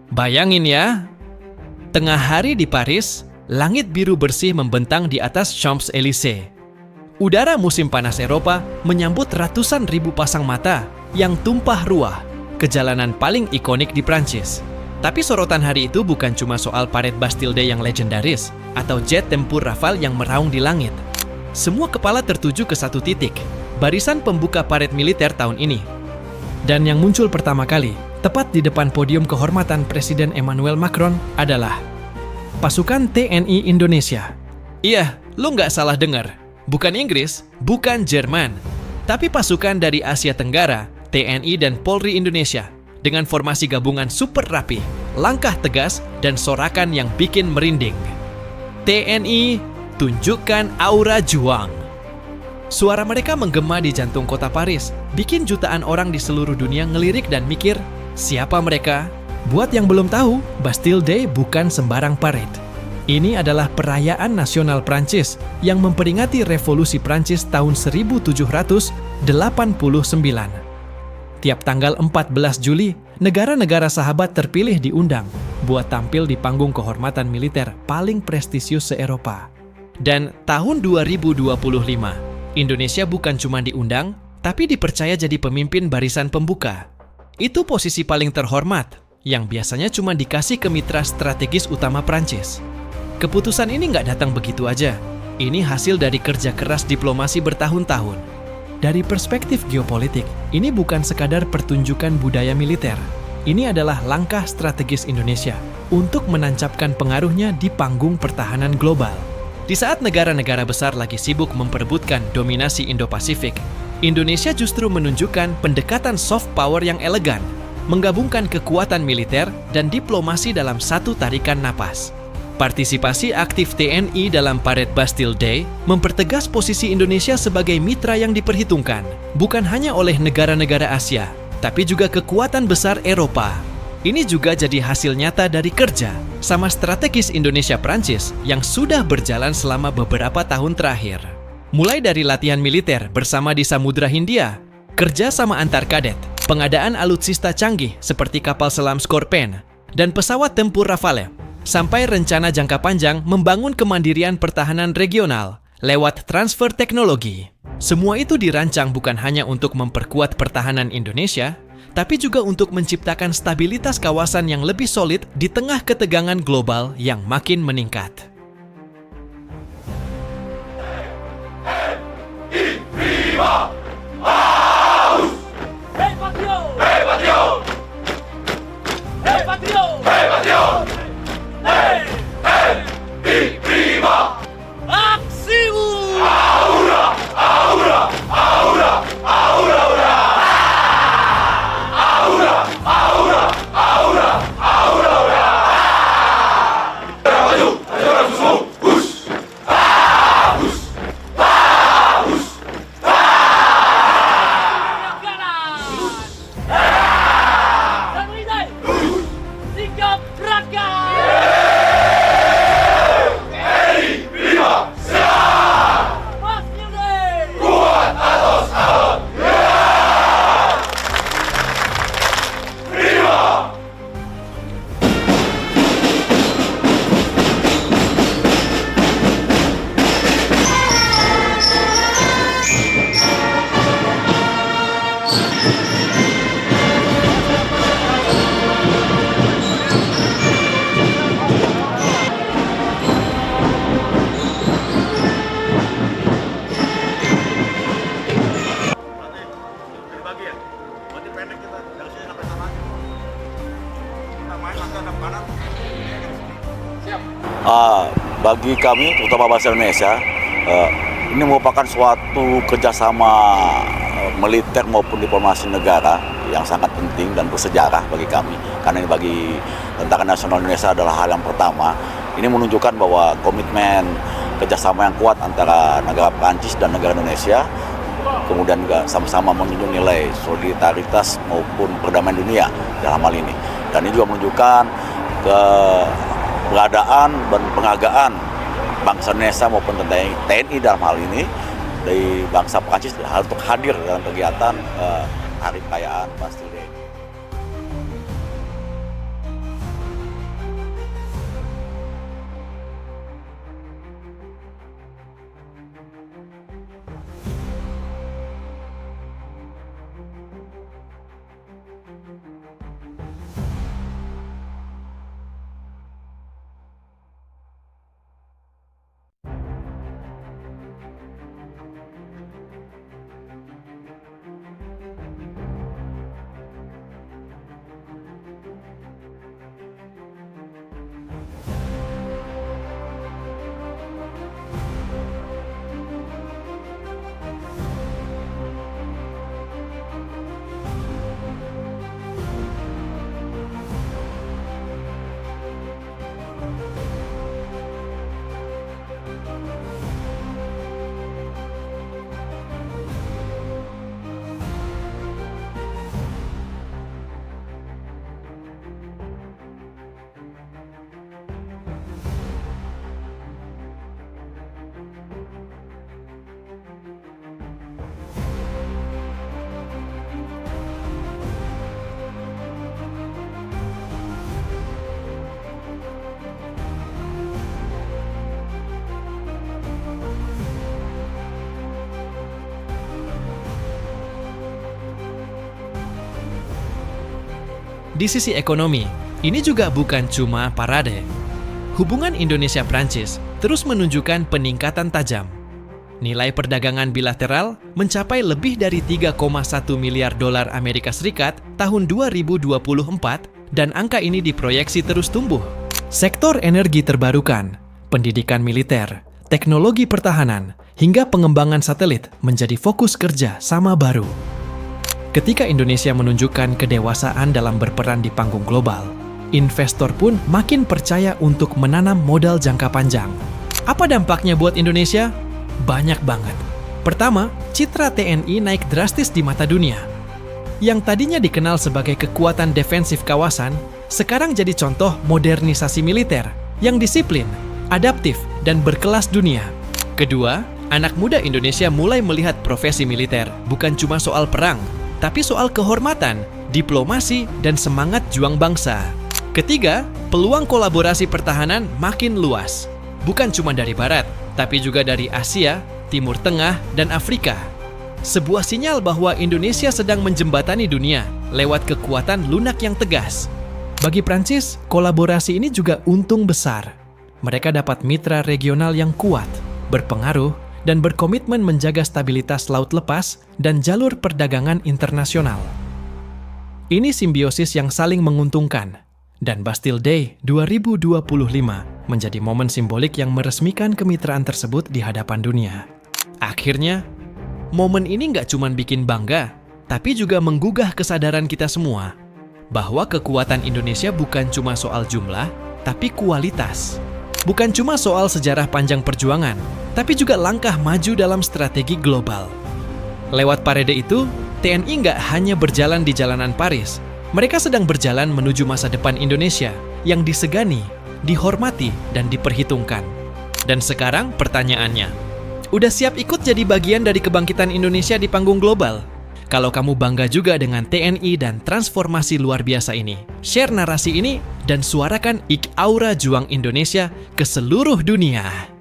Bayangin ya, tengah hari di Paris, langit biru bersih membentang di atas Champs-Élysées. Udara musim panas Eropa menyambut ratusan ribu pasang mata yang tumpah ruah ke jalanan paling ikonik di Prancis. Tapi sorotan hari itu bukan cuma soal paret Bastille Day yang legendaris atau jet tempur Rafale yang meraung di langit. Semua kepala tertuju ke satu titik, barisan pembuka paret militer tahun ini. Dan yang muncul pertama kali, tepat di depan podium kehormatan Presiden Emmanuel Macron adalah pasukan TNI Indonesia. Iya, lu nggak salah dengar. Bukan Inggris, bukan Jerman, tapi pasukan dari Asia Tenggara, TNI dan Polri Indonesia, dengan formasi gabungan super rapi, langkah tegas, dan sorakan yang bikin merinding. TNI, tunjukkan aura juang. Suara mereka menggema di jantung kota Paris, bikin jutaan orang di seluruh dunia ngelirik dan mikir, siapa mereka? Buat yang belum tahu, Bastille Day bukan sembarang parade. Ini adalah perayaan nasional Prancis yang memperingati revolusi Prancis tahun 1789. Tiap tanggal 14 Juli, negara-negara sahabat terpilih diundang buat tampil di panggung kehormatan militer paling prestisius se-Eropa. Dan tahun 2025, Indonesia bukan cuma diundang, tapi dipercaya jadi pemimpin barisan pembuka. Itu posisi paling terhormat, yang biasanya cuma dikasih ke mitra strategis utama Prancis. Keputusan ini nggak datang begitu aja. Ini hasil dari kerja keras diplomasi bertahun-tahun. Dari perspektif geopolitik, ini bukan sekadar pertunjukan budaya militer. Ini adalah langkah strategis Indonesia untuk menancapkan pengaruhnya di panggung pertahanan global. Di saat negara-negara besar lagi sibuk memperebutkan dominasi Indo-Pasifik, Indonesia justru menunjukkan pendekatan soft power yang elegan, menggabungkan kekuatan militer dan diplomasi dalam satu tarikan napas. Partisipasi aktif TNI dalam paret Bastille Day mempertegas posisi Indonesia sebagai mitra yang diperhitungkan, bukan hanya oleh negara-negara Asia, tapi juga kekuatan besar Eropa. Ini juga jadi hasil nyata dari kerja sama strategis Indonesia-Prancis yang sudah berjalan selama beberapa tahun terakhir. Mulai dari latihan militer bersama di Samudra Hindia, kerja sama antar kadet, pengadaan alutsista canggih seperti kapal selam Scorpène, dan pesawat tempur Rafale, sampai rencana jangka panjang membangun kemandirian pertahanan regional lewat transfer teknologi. Semua itu dirancang bukan hanya untuk memperkuat pertahanan Indonesia, tapi juga untuk menciptakan stabilitas kawasan yang lebih solid di tengah ketegangan global yang makin meningkat. Bagi kami, terutama bangsa Indonesia, ini merupakan suatu kerjasama militer maupun diplomasi negara yang sangat penting dan bersejarah bagi kami. Karena ini bagi Tentara Nasional Indonesia adalah hal yang pertama. Ini menunjukkan bahwa komitmen kerjasama yang kuat antara negara Prancis dan negara Indonesia, kemudian juga sama-sama menunjukkan nilai solidaritas maupun perdamaian dunia dalam hal ini. Dan ini juga menunjukkan keberadaan dan penghargaan bangsa Indonesia maupun TNI dalam hal ini dari bangsa Prancis untuk hadir dalam kegiatan hari perayaan Bastille Day. Di sisi ekonomi, ini juga bukan cuma parade. Hubungan Indonesia-Prancis terus menunjukkan peningkatan tajam. Nilai perdagangan bilateral mencapai lebih dari 3,1 miliar dolar Amerika Serikat tahun 2024 dan angka ini diproyeksi terus tumbuh. Sektor energi terbarukan, pendidikan militer, teknologi pertahanan, hingga pengembangan satelit menjadi fokus kerja sama baru. Ketika Indonesia menunjukkan kedewasaan dalam berperan di panggung global, investor pun makin percaya untuk menanam modal jangka panjang. Apa dampaknya buat Indonesia? Banyak banget. Pertama, citra TNI naik drastis di mata dunia. Yang tadinya dikenal sebagai kekuatan defensif kawasan, sekarang jadi contoh modernisasi militer yang disiplin, adaptif, dan berkelas dunia. Kedua, anak muda Indonesia mulai melihat profesi militer bukan cuma soal perang, tapi soal kehormatan, diplomasi, dan semangat juang bangsa. Ketiga, peluang kolaborasi pertahanan makin luas. Bukan cuma dari Barat, tapi juga dari Asia, Timur Tengah, dan Afrika. Sebuah sinyal bahwa Indonesia sedang menjembatani dunia lewat kekuatan lunak yang tegas. Bagi Prancis, kolaborasi ini juga untung besar. Mereka dapat mitra regional yang kuat, berpengaruh, dan berkomitmen menjaga stabilitas laut lepas dan jalur perdagangan internasional. Ini simbiosis yang saling menguntungkan, dan Bastille Day 2025 menjadi momen simbolik yang meresmikan kemitraan tersebut di hadapan dunia. Akhirnya, momen ini nggak cuma bikin bangga, tapi juga menggugah kesadaran kita semua bahwa kekuatan Indonesia bukan cuma soal jumlah, tapi kualitas. Bukan cuma soal sejarah panjang perjuangan, tapi juga langkah maju dalam strategi global. Lewat parade itu, TNI nggak hanya berjalan di jalanan Paris, mereka sedang berjalan menuju masa depan Indonesia yang disegani, dihormati, dan diperhitungkan. Dan sekarang pertanyaannya, udah siap ikut jadi bagian dari kebangkitan Indonesia di panggung global? Kalau kamu bangga juga dengan TNI dan transformasi luar biasa ini, share narasi ini dan suarakan aura juang Indonesia ke seluruh dunia.